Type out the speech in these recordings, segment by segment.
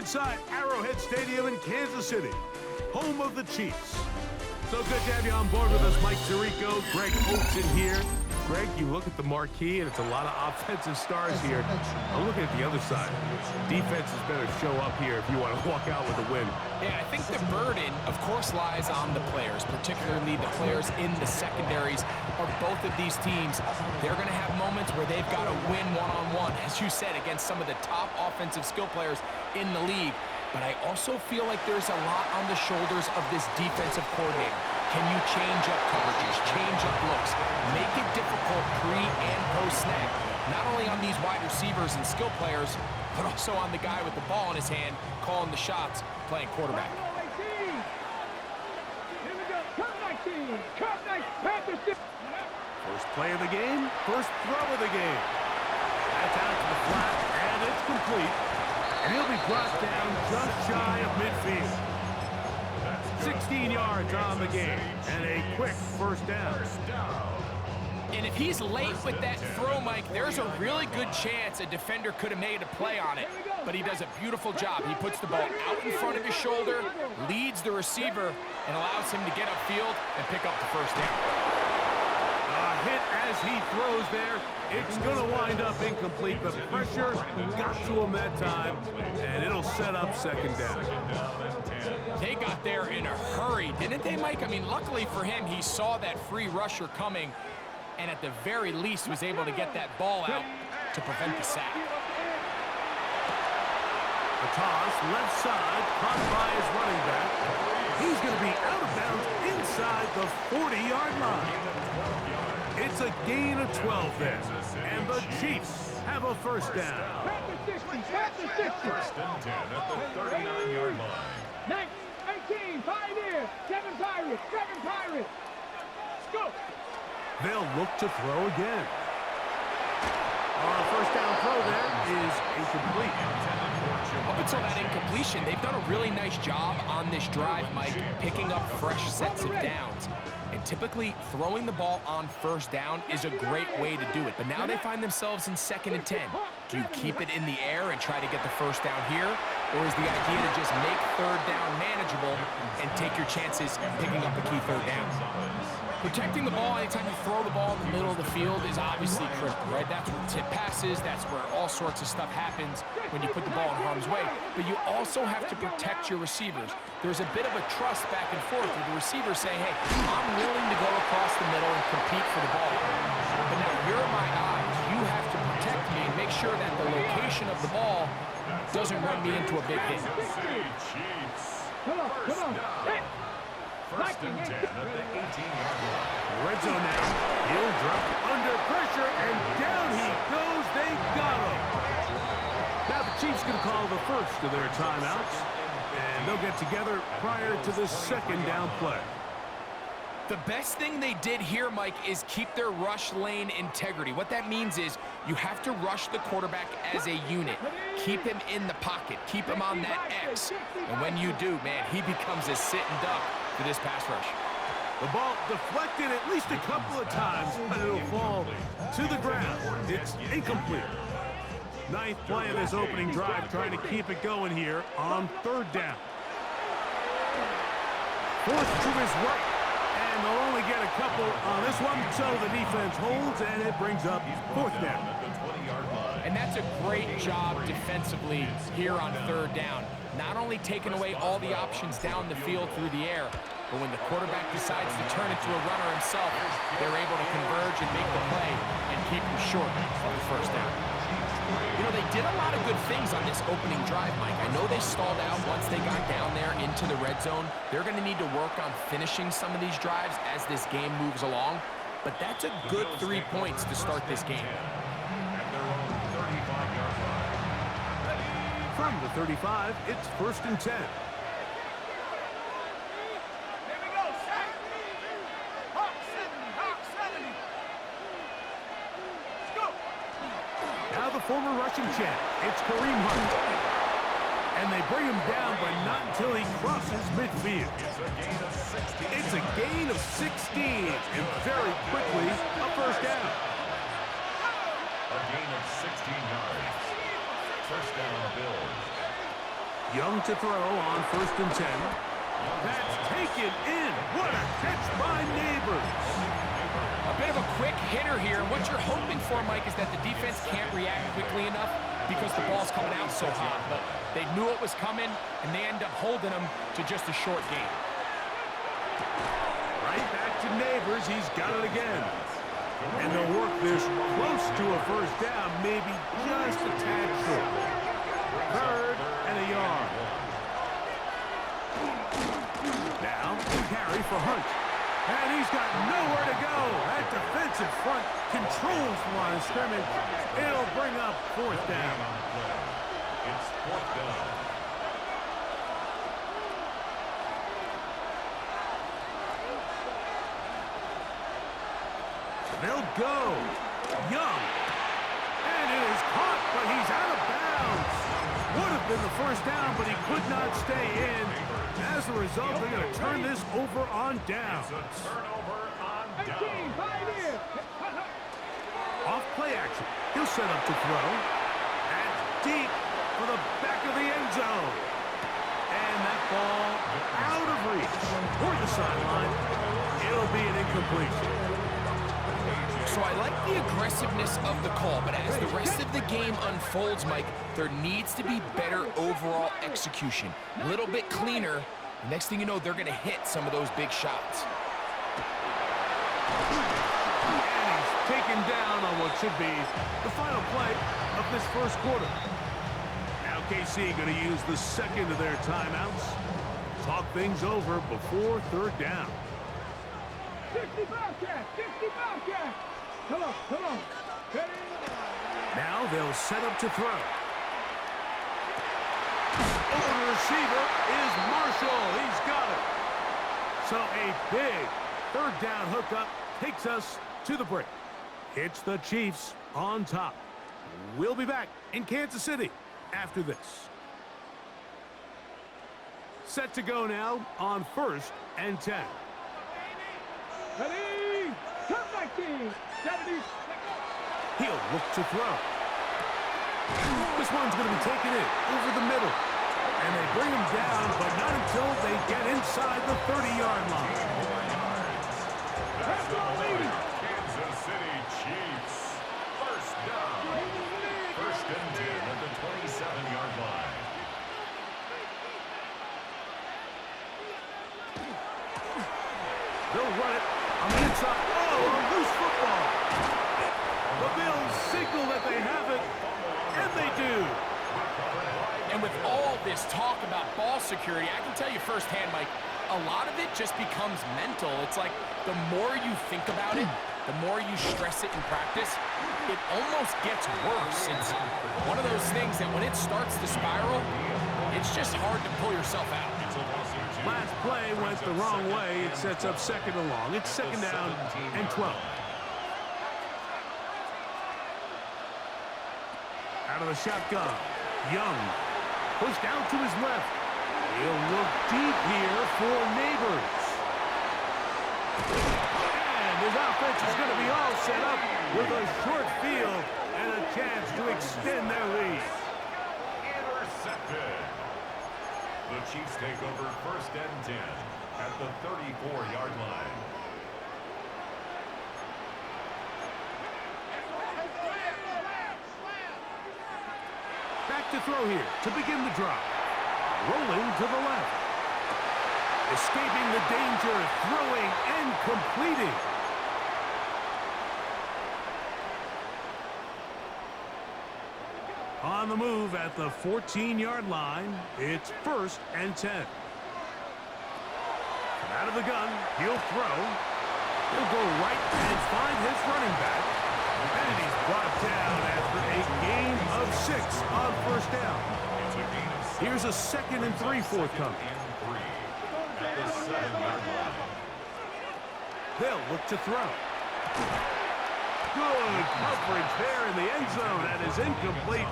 inside Arrowhead Stadium in Kansas City, home of the Chiefs. So good to have you on board with us, Mike Tirico, Greg Oates in here. Greg, you look at the marquee, and it's a lot of offensive stars here. I'm looking at the other side. Defenses better show up here if you want to walk out with a win. Yeah, I think the burden, of course, lies on the players, particularly the players in the secondaries of both of these teams. They're going to have moments where they've got to win one-on-one, as you said, against some of the top offensive skill players in the league. But I also feel like there's a lot on the shoulders of this defensive coordinator. Can you change up coverages, change up looks, make it difficult pre- and post-snap, not only on these wide receivers and skill players, but also on the guy with the ball in his hand, calling the shots, playing quarterback. First play of the game, first throw of the game. That's out to the flat, and it's complete. And he'll be brought down just shy of midfield. 16 yards on the game, and a quick first down. And if he's late with that throw, Mike, there's a really good chance a defender could have made a play on it. But he does a beautiful job. He puts the ball out in front of his shoulder, leads the receiver, and allows him to get upfield and pick up the first down. Hit as he throws there. It's going to wind up incomplete. The pressure got to him that time, and it'll set up second down. They got there in a hurry, didn't they, Mike? I mean, luckily for him, he saw that free rusher coming, and at the very least was able to get that ball out to prevent the sack. The toss, left side, caught by his running back. He's going to be out of bounds inside the 40-yard line. It's a gain of 12 there, and the Chiefs have a first down. First and 10 at the 39-yard line. 18, Pioneers, 7 Pirates, 7 Pirates. Scoop. They'll look to throw again. First down throw there is incomplete. Up until that incompletion, they've done a really nice job on this drive, Mike, picking up fresh sets of downs. And typically, throwing the ball on first down is a great way to do it. But now they find themselves in 2nd and 10. Do you keep it in the air and try to get the first down here? Or is the idea to just make third down manageable and take your chances picking up a key third down? Protecting the ball anytime you throw the ball in the middle of the field is obviously critical, right? That's where tip passes, that's where all sorts of stuff happens when you put the ball in harm's way. But you also have to protect your receivers. There's a bit of a trust back and forth with the receiver saying, hey, I'm willing to go across the middle and compete for the ball. But now you're my eyes. You have to protect me and make sure that the location of the ball doesn't run me into a big hit. Come on. Hey. First and 10 at the 18-yard line. Red zone now. He'll drop under pressure, and down he goes. They got him. Now the Chiefs going to call the first of their timeouts, and they'll get together prior to the second down play. The best thing they did here, Mike, is keep their rush lane integrity. What that means is you have to rush the quarterback as a unit. Keep him in the pocket. Keep him on that X. And when you do, man, he becomes a sitting duck for this pass rush. The ball deflected at least a couple of times, but it'll fall to the ground. It's incomplete. Ninth play of this opening drive, trying to keep it going here on third down. Forced to his right. And they'll only get a couple on this one, so the defense holds, and it brings up fourth down. And that's a great job defensively here on third down. Not only taking away all the options down the field through the air, but when the quarterback decides to turn into a runner himself, they're able to converge and make the play and keep him short of the first down. You know, they did a lot of good things on this opening drive, Mike. I know they stalled out once they got down there into the red zone. They're going to need to work on finishing some of these drives as this game moves along. But that's a good 3 points to start this game. From the 35, it's first and 10. Now the former Russian champ, it's Kareem Hunt. And they bring him down, but not until he crosses midfield. It's a gain of 16, and very quickly, a first down. A gain of 16 yards. First down, Bills. Young to throw on 1st and 10. That's taken in. What a catch by Neighbors. A bit of a quick hitter here. What you're hoping for, Mike, is that the defense can't react quickly enough because the ball's coming out so hot. But they knew it was coming, and they end up holding them to just a short game. Right back to Neighbors. He's got it again. And they'll work this close to a 1st down, maybe just a tad short. 3rd and a yard. Now, carry for Hunt. And he's got nowhere to go. That defensive front controls the line of scrimmage. It'll bring up 4th down. It's 4th down. They'll go. Young. And it is caught, but he's out of bounds. Would have been the 1st down, but he could not stay in. As a result, they're going to turn this over on downs. It's a turnover on 18, downs. 5 in. Off play action. He'll set up to throw. And deep for the back of the end zone. And that ball out of reach. Toward the sideline. It'll be an incompletion. So I like the aggressiveness of the call, but as the rest of the game unfolds, Mike, there needs to be better overall execution. A little bit cleaner. Next thing you know, they're going to hit some of those big shots. And he's taken down on what should be the final play of this 1st quarter. Now KC going to use the 2nd of their timeouts. Talk things over before 3rd down. 60 Bobcat, 60 Bobcat. Come on, come on. Ready? Now they'll set up to throw. Over the receiver is Marshall. He's got it. So a big 3rd down hookup takes us to the break. It's the Chiefs on top. We'll be back in Kansas City after this. Set to go now on 1st and 10. Ready? Come back team. 70. He'll look to throw. This one's going to be taken in over the middle. And they bring him down, but not until they get inside the 30-yard line. That's the play. Kansas City Chiefs. 1st down. 1st and 10 at the 27-yard line. They'll run it on the inside. Oh, a loose football. The Bills signal that they have it, and they do. And with all this talk about ball security, I can tell you firsthand, Mike, a lot of it just becomes mental. It's like the more you think about it, the more you stress it in practice, it almost gets worse. It's one of those things that when it starts to spiral, it's just hard to pull yourself out. Last play went the wrong way. It sets up 2nd and long. It's 2nd down and 12. Out of the shotgun. Young pushed out to his left. He'll look deep here for Neighbors. And his offense is going to be all set up with a short field and a chance to extend their lead. Intercepted. The Chiefs take over 1st and 10 at the 34-yard line. Back to throw here to begin the drive. Rolling to the left. Escaping the danger, throwing and completing. On the move at the 14-yard line, it's 1st and 10. From out of the gun, he'll throw. He'll go right and find his running back. And he's brought down after a gain of 6 on 1st down. Here's a 2nd and 3 forthcoming. At the 7-yard line. They'll look to throw. Good coverage there in the end zone. That is incomplete.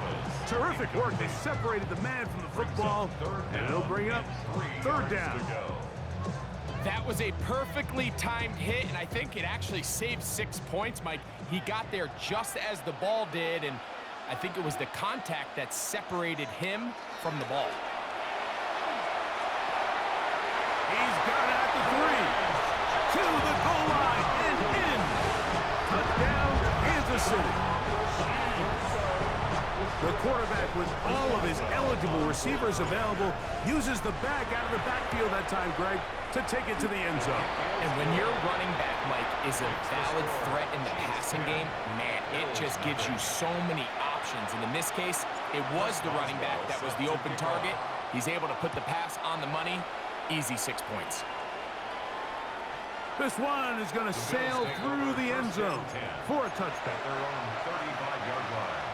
Terrific work. They separated the man from the football, and it'll bring up 3rd down. That was a perfectly timed hit, and I think it actually saved 6 points, Mike. He got there just as the ball did, and I think it was the contact that separated him from the ball. He's got it at the 3. To the goal line and in. Touchdown, Kansas City. The quarterback, with all of his eligible receivers available, uses the back out of the backfield that time, Greg, to take it to the end zone. And when your running back, Mike, is a valid threat in the passing game, man, it just gives you so many options. And in this case, it was the running back that was the open target. He's able to put the pass on the money. Easy 6 points. This one is going to sail through the end zone for a touchdown. They're on 35-yard line.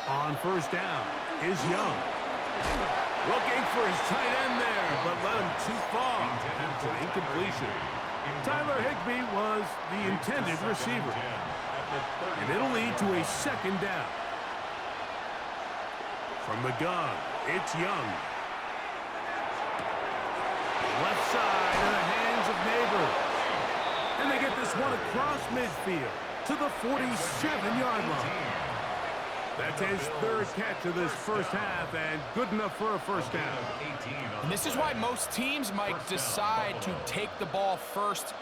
On first down is Young. Looking for his tight end there, but led him too far. It's an incompletion. Tyler Higbee was the intended receiver. And it'll lead to a second down. From the gun, it's Young. Left side in the hands of Neighbor. And they get this one across midfield to the 47-yard line. That's his third catch of this first half, and good enough for a first down. And this is why most teams, Mike, decide to take the ball first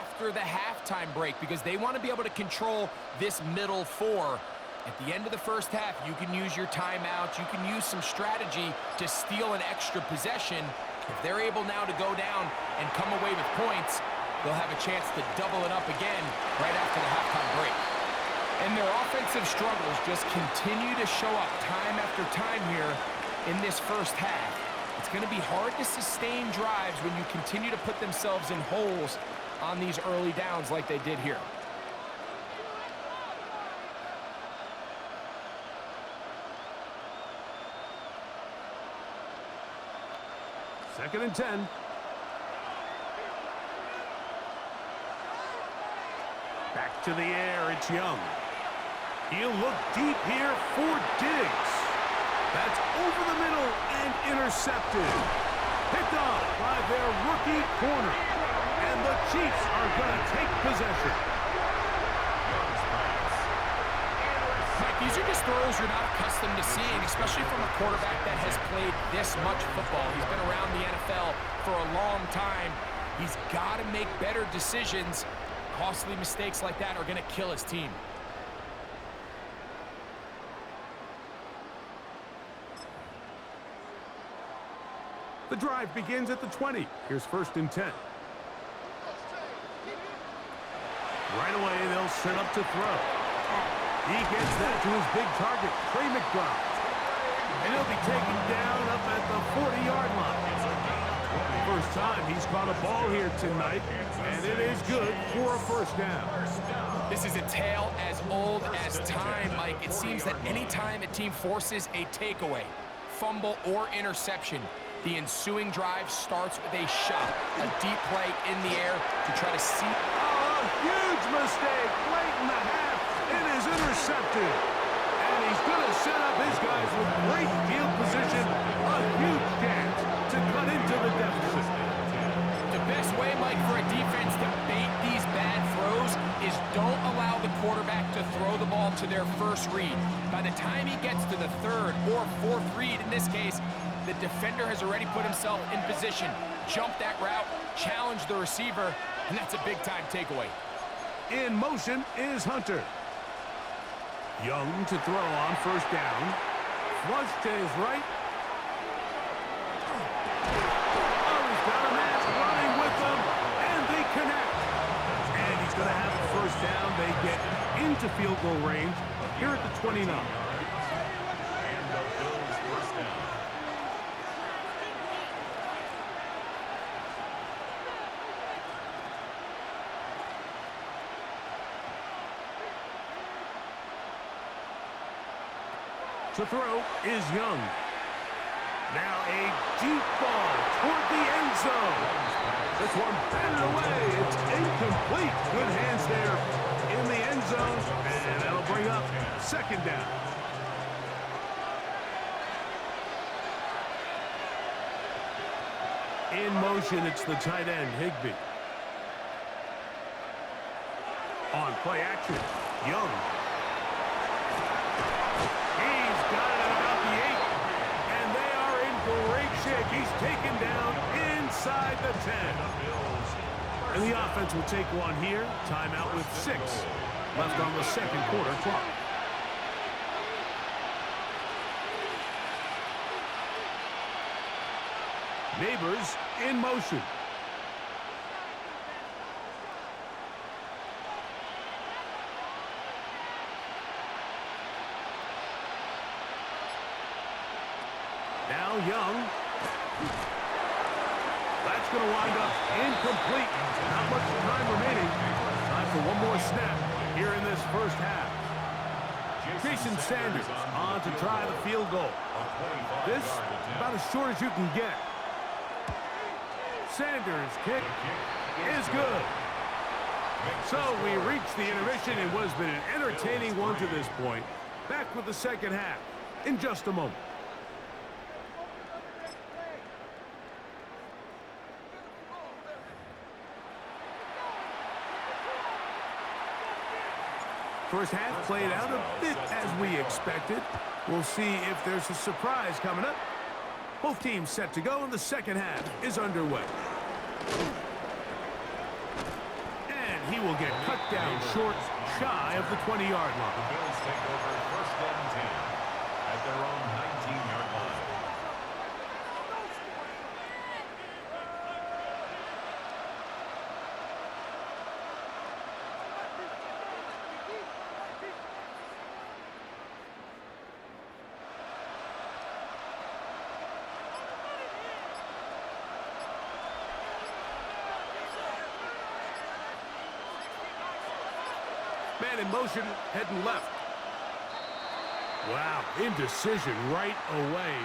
after the halftime break, because they want to be able to control this middle 4. At the end of the first half, you can use your timeouts. You can use some strategy to steal an extra possession. If they're able now to go down and come away with points, they'll have a chance to double it up again right after the halftime break. And their offensive struggles just continue to show up time after time here in this first half. It's going to be hard to sustain drives when you continue to put themselves in holes on these early downs like they did here. Second and 10. Back to the air, it's Young. He'll look deep here for Diggs. That's over the middle and intercepted. Picked off by their rookie corner. And the Chiefs are going to take possession. Mike, these are just throws you're not accustomed to seeing, especially from a quarterback that has played this much football. He's been around the NFL for a long time. He's got to make better decisions. Costly mistakes like that are going to kill his team. The drive begins at the 20. Here's first and 10. Right away, they'll set up to throw. He gets that to his big target, Trey McBride. And he'll be taken down up at the 40-yard line. First time he's caught a ball here tonight, and it is good for a first down. This is a tale as old as time, Mike. It seems that any time a team forces a takeaway, fumble, or interception, the ensuing drive starts with a shot, a deep play in the air to try to see. Oh, a huge mistake late in the half. It is intercepted. And he's going to set up his guys with great field position. A huge chance to cut into the deficit. The best way, Mike, for a defense to bait these bad throws is don't allow the quarterback to throw the ball to their first read. By the time he gets to the third or fourth read, in this case, the defender has already put himself in position, jumped that route, challenged the receiver, and that's a big-time takeaway. In motion is Hunter. Young to throw on first down. Flush to his right. Oh, he's got a man running with them, and they connect. And he's going to have a first down. They get into field goal range here at the 29. And the Bills first down. To throw is Young. Now a deep ball toward the end zone. This one batted away. It's incomplete. Good hands there in the end zone. And that'll bring up second down. In motion, it's the tight end, Higbee. On play action, Young. He's got it at about the 8. He's taken down inside the 10. And the offense will take one here. Timeout with 6 left on the second quarter clock. Neighbors in motion. Now Young. That's going to wind up incomplete. Not much time remaining. Time for one more snap here in this first half. Jason Sanders on to try the field goal. This about as short as you can get. Sanders' kick is good. So we reach the intermission. It was been an entertaining one to this point. Back with the second half in just a moment. First half played out a bit as we expected. We'll see if there's a surprise coming up. Both teams set to go, and the second half is underway. And he will get cut down short, shy of the 20-yard line. The Bills take over first and 10 at their own 19-yard line. Man in motion, heading left. Wow, indecision right away.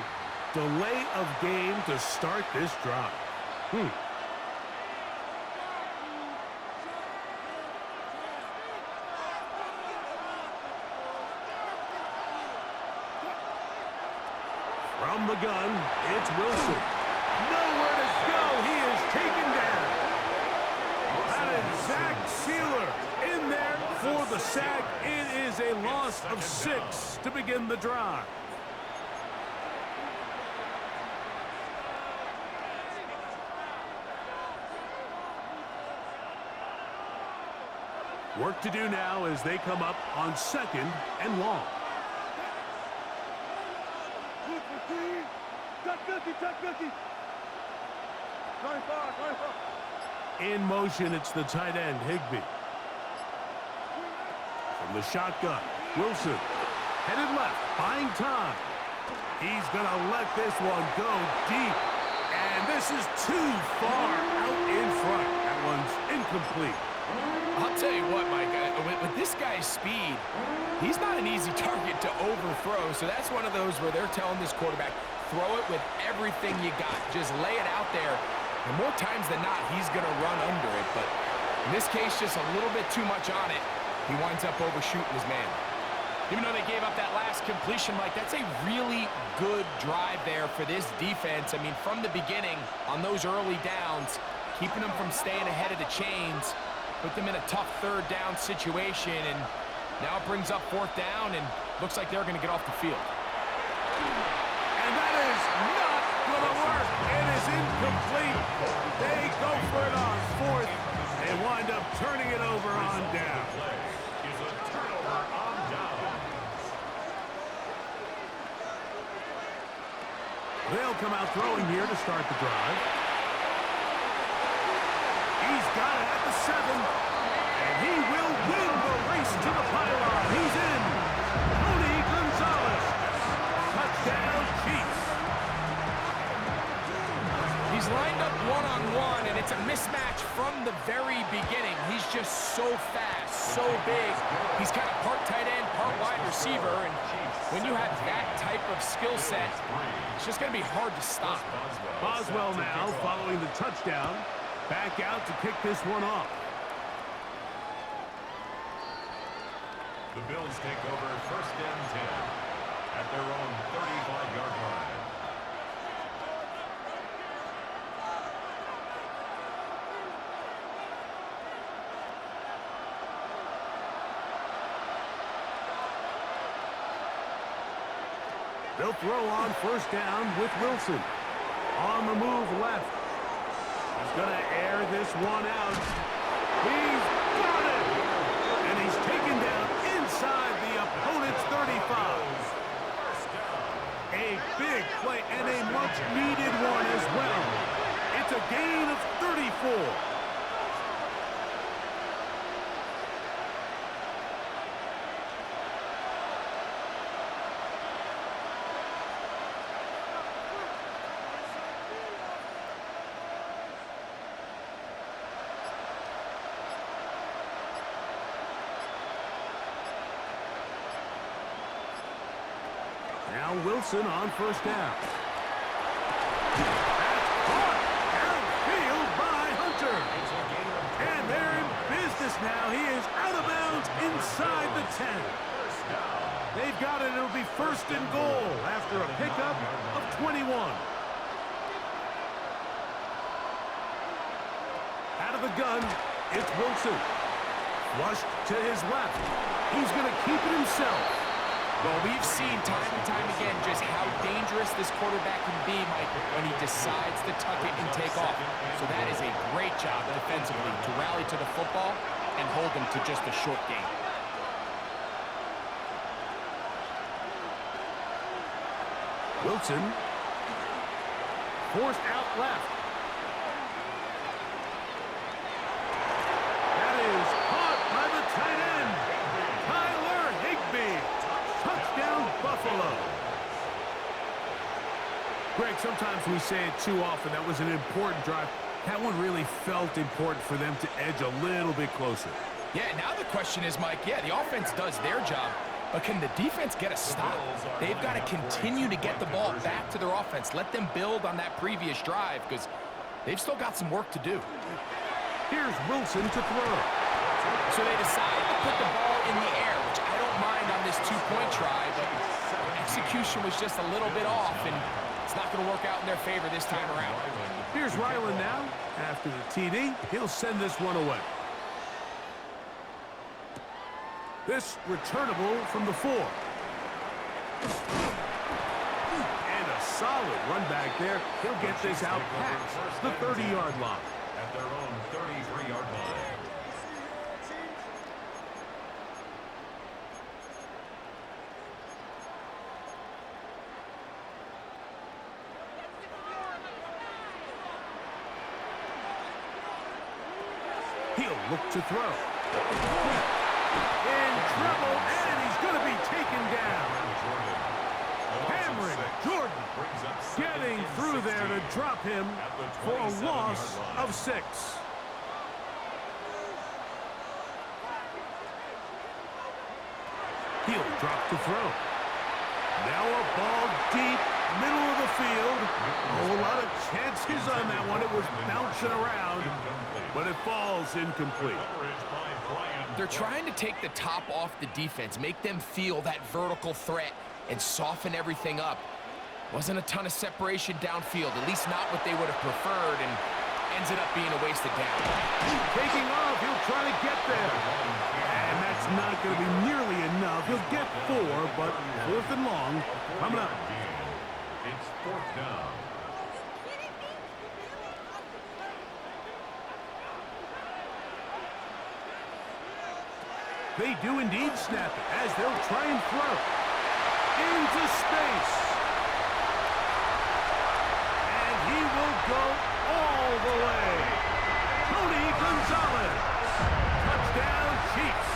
Delay of game to start this drive. From the gun, it's Wilson. Nowhere to go. He is taken down. That is Zach Sealer in there for the sack. It is a loss of 6 to begin the drive. Work to do now as they come up on second and long. In motion, it's the tight end, Higbee. From the shotgun, Wilson. Headed left, buying time. He's going to let this one go deep. And this is too far out in front. That one's incomplete. I'll tell you what, Mike, with this guy's speed, he's not an easy target to overthrow. So that's one of those where they're telling this quarterback, throw it with everything you got. Just lay it out there. And more times than not, he's going to run under it. But in this case, just a little bit too much on it. He winds up overshooting his man. Even though they gave up that last completion, Mike, that's a really good drive there for this defense. I mean, from the beginning, on those early downs, keeping them from staying ahead of the chains, put them in a tough third down situation, and now it brings up fourth down, and looks like they're going to get off the field. And that is not going to work. It is incomplete. They go for it on fourth and wind up turning it over on down. Is a turnover on down. They'll come out throwing here to start the drive. He's got it at the 7, and he will win the race to the pylon. He's in. Tony Gonzalez. Touchdown, Chiefs. He's lined up one-on-one, and it's a mismatch from the very beginning. He's just so fast, so big. He's kind of part tight end, part wide receiver, and when you have that type of skill set, it's just going to be hard to stop. Boswell now following the touchdown. Back out to kick this one off. The Bills take over first and 10 at their own 35-yard line. They'll throw on first down with Wilson. On the move left. He's going to air this one out. He's got it! And he's taken down inside the opponent's 35. A big play and a much-needed one as well. It's a gain of 34. Now Wilson on first down. That's caught downfield by Hunter. And they're in business now. He is out of bounds inside the 10. They've got it. It'll be first and goal after a pickup of 21. Out of the gun, it's Wilson. Flushed to his left. He's going to keep it himself. Well, we've seen time and time again just how dangerous this quarterback can be, Mike, when he decides to tuck it and take off. So that is a great job defensively to rally to the football and hold him to just a short gain. Wilson forced out left. That is caught by the tight end, Tyler Higbee. Touchdown, Buffalo. Greg, sometimes we say it too often. That was an important drive. That one really felt important for them to edge a little bit closer. Yeah, now the question is, Mike, yeah, the offense does their job, but can the defense get a stop? They've got to continue to get the ball back to their offense. Let them build on that previous drive because they've still got some work to do. Here's Wilson to throw. So they decide to put the ball in the air, which I don't mind on this two-point try, but execution was just a little bit off, and it's not going to work out in their favor this time around. Here's Ryland now. After the TD, he'll send this one away. This returnable from the 4. And a solid run back there. He'll get this out past the 30-yard line. At their own 33-yard line. He'll look to throw. In trouble, and he's going to be taken down. Cameron Jordan getting through there to drop him for a loss of 6. He'll drop to throw. Now a ball deep, middle of the field. A whole lot of chances on that one. It was bouncing around, but it falls incomplete. They're trying to take the top off the defense, make them feel that vertical threat, and soften everything up. Wasn't a ton of separation downfield, at least not what they would have preferred, and ends up being a wasted down. Taking off, he'll try to get there. And that's not going to be nearly enough. He'll get 4, but 4th and long coming up. It's 4th down. They do indeed snap it as they'll try and throw into space. And he will go all the way. Tony Gonzalez. Touchdown, Chiefs.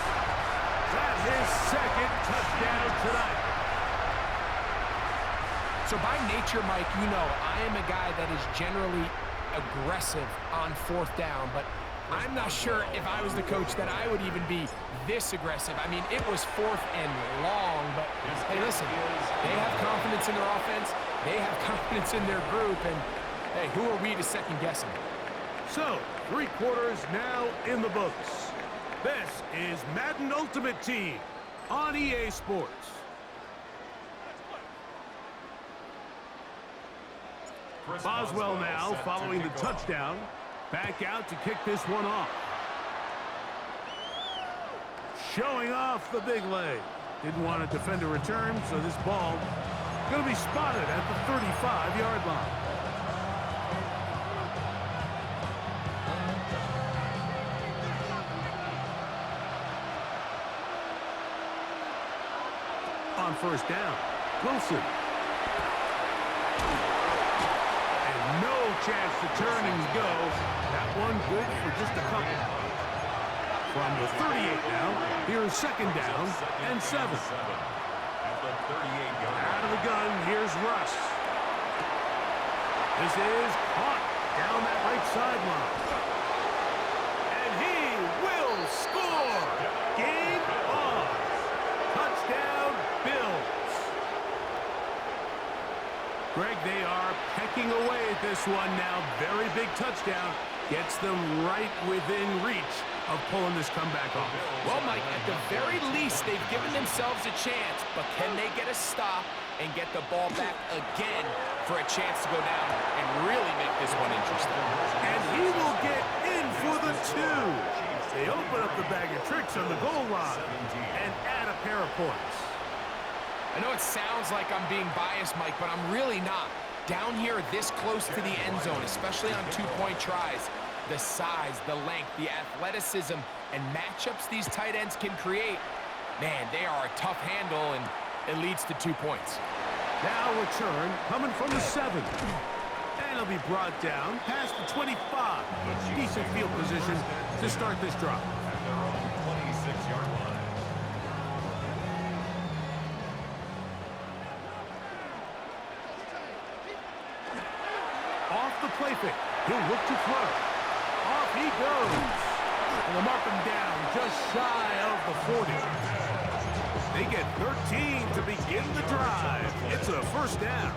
That's his 2nd touchdown tonight. So by nature, Mike, you know, I am a guy that is generally aggressive on 4th down, but I'm not sure if I was the coach that I would even be this aggressive. I mean, it was 4th and long, but hey, listen, they have confidence in their offense, they have confidence in their group, and hey, who are we to second guess them? So, 3 quarters now in the books. This is Madden Ultimate Team on EA Sports. Boswell now following the touchdown. Back out to kick this one off. Showing off the big leg. Didn't want to defend a return, so this ball going to be spotted at the 35-yard line. on first down. Wilson. And no chance to turn and go. That one good for just a couple. From the 38 now, here's second down and 7. At the 38-yard line. Out of the gun, here's Russ. This is caught down that right sideline. And he will score. Game on. Touchdown, Bills. Greg, they are pecking away at this one now. Very big touchdown. Gets them right within reach of pulling this comeback off. Well, Mike, at the very least, they've given themselves a chance, but can they get a stop and get the ball back again for a chance to go down and really make this one interesting? And he will get in for the 2. They open up the bag of tricks on the goal line and add a pair of points. I know it sounds like I'm being biased, Mike, but I'm really not. Down here this close to the end zone, especially on two-point tries, the size, the length, the athleticism, and matchups these tight ends can create, man, they are a tough handle, and it leads to 2 points. Now return coming from the 7. And it'll be brought down past the 25. Decent field position to start this drive. At their own 26-yard line. Off the play fake. He'll look to throw. Off he goes. And they'll mark him down just shy of the 40. They get 13 to begin the drive. It's a first down.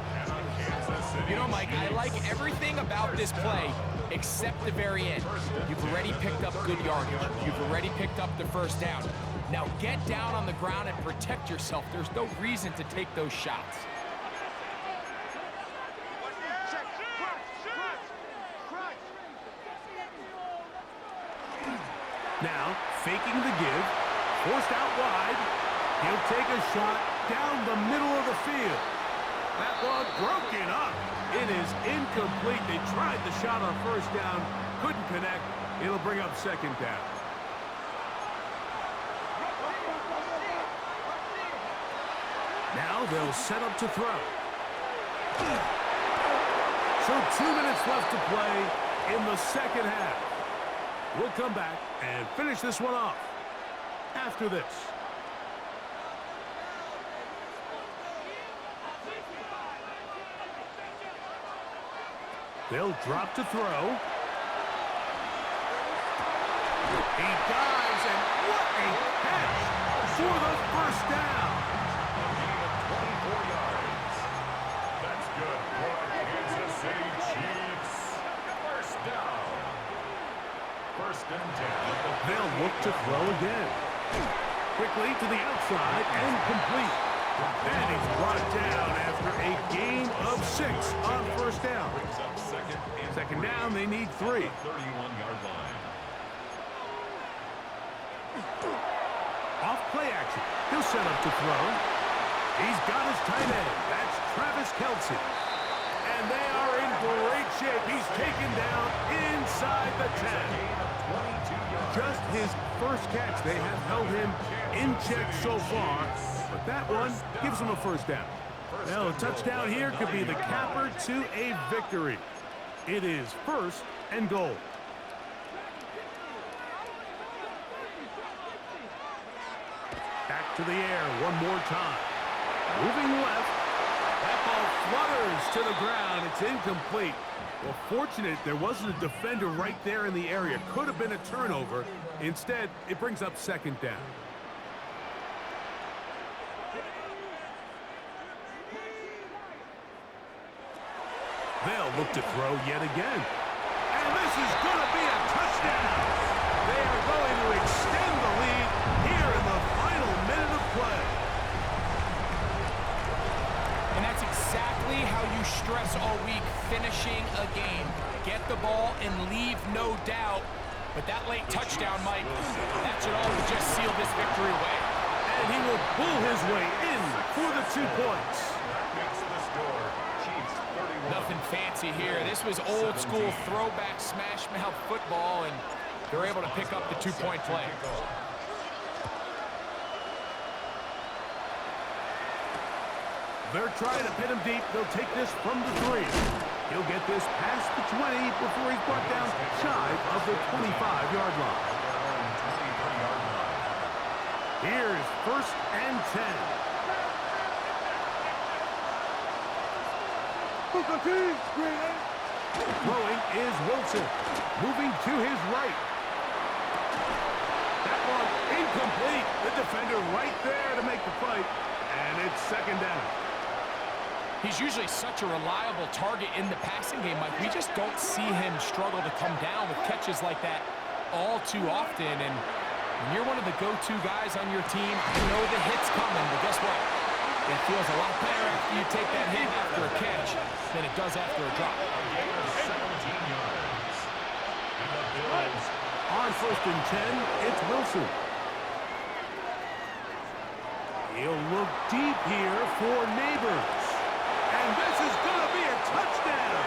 You know, Mike, I like everything about this play except the very end. You've already picked up good yardage. You've already picked up the first down. Now get down on the ground and protect yourself. There's no reason to take those shots. Now, faking the give, forced out wide. He'll take a shot down the middle of the field. That ball broken up. It is incomplete. They tried the shot on first down, couldn't connect. It'll bring up second down. Now they'll set up to throw. So 2 minutes left to play in the second half. We'll come back and finish this one off after this. They'll drop to throw. He dives, and what a catch for the first down. A gain of 24 yards. That's good for the Kansas City Chiefs. First down. First and 10. They'll look to throw again. Quickly to the outside and complete. And he's brought down after a gain of 6 on first down. Brings up Second down, they need 3. 31-yard line. Off play action. He'll set up to throw. He's got his tight end. That's Travis Kelce. And they are in great shape. He's taken down inside the 10. Just his first catch. They have held him in check so far. But that one gives him a first down. Well, a touchdown here could be the capper to a victory. It is first and goal. Back to the air one more time. Moving left. That ball flutters to the ground. It's incomplete. Well, fortunate there wasn't a defender right there in the area. Could have been a turnover. Instead, it brings up second down. They'll look to throw yet again. And this is going to be a touchdown. They are going to extend the lead here in the final minute of play. And that's exactly how you stress all week, finishing a game. Get the ball and leave no doubt. But that late touchdown, Mike, that should all just seal this victory away. And he will pull his way in for the 2 points. Makes the score. Chiefs 31. Nothing fancy here. This was old school throwback smash mouth football, and they're able to pick up the 2-point play. They're trying to pin him deep. They'll take this from the 3. He'll get this past the 20 before he's brought down shy of the 25-yard line. Here's 1st and 10. Throwing is Wilson. Moving to his right. That one incomplete. The defender right there to make the play. And it's 2nd down. He's usually such a reliable target in the passing game, Mike. We just don't see him struggle to come down with catches like that all too often. And when you're one of the go-to guys on your team, you know the hit's coming, but guess what? It feels a lot better after you take that hit after a catch than it does after a drop. On 1st and 10, it's Wilson. He'll look deep here for Neighbors. And this is going to be a touchdown.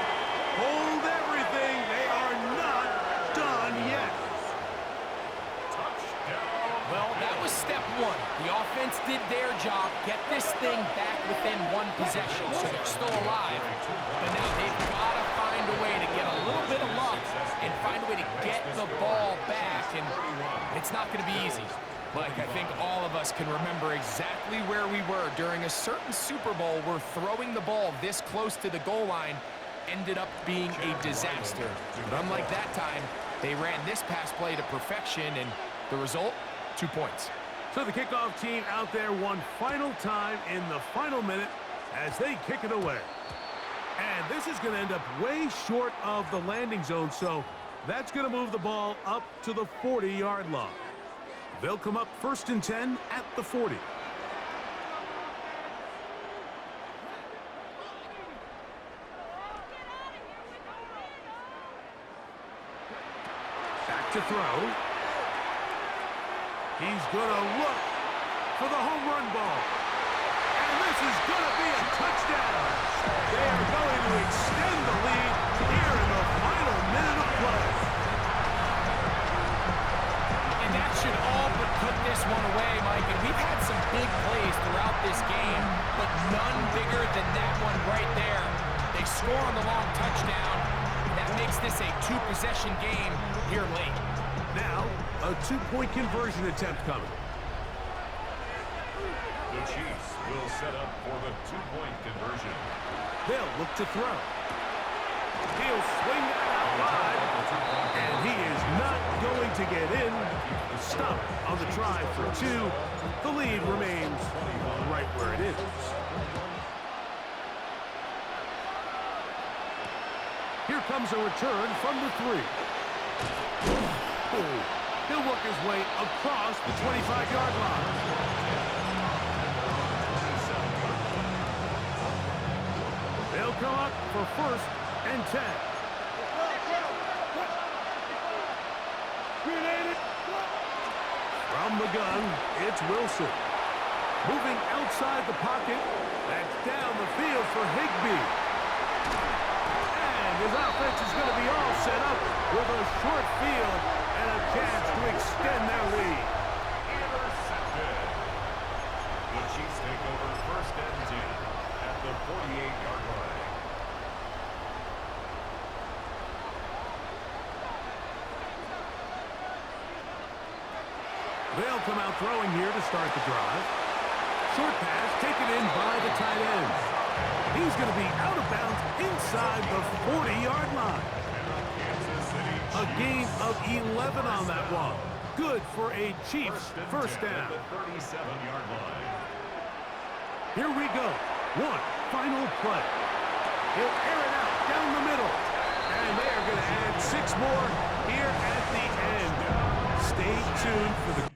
Hold everything. They are not done yet. Well, that was step 1. The offense did their job, get this thing back within 1 possession, so they're still alive. But now they've got to find a way to get a little bit of luck and find a way to get the ball back. And it's not going to be easy. Mike, I think all of us can remember exactly where we were during a certain Super Bowl where throwing the ball this close to the goal line ended up being a disaster. But unlike that time, they ran this pass play to perfection, and the result, 2 points. So the kickoff team out there one final time in the final minute as they kick it away. And this is going to end up way short of the landing zone, so that's going to move the ball up to the 40-yard line. They'll come up 1st and 10 at the 40. Back to throw. He's going to look for the home run ball. And this is going to be a touchdown. They are going to extend the lead here in the final minute of play. And that should all but put this one away, Mike. And we've had some big plays throughout this game, but none bigger than that one right there. They score on the long touchdown, and that makes this a 2-possession game here late. Now, a 2-point conversion attempt coming. The Chiefs will set up for the 2-point conversion. They'll look to throw. He'll swing that out wide, and he is not going to get in. Stop on the try for 2. The lead remains right where it is. Here comes a return from the 3. He'll work his way across the 25-yard line. They'll come up for 1st and 10. From the gun, it's Wilson. Moving outside the pocket. That's down the field for Higbee. And his offense is going to be all set up with a short field and a chance to extend their lead. Intercepted. The Chiefs take over 1st and 10 at the 48-yard line. They'll come out throwing here to start the drive. Short pass taken in by the tight end. He's going to be out of bounds inside the 40-yard line. A gain of 11 on that one. Good for a Chiefs 1st down. 37-yard line. Here we go. One final play. He'll air it out down the middle. And they are going to add 6 more here at the end. Stay tuned for the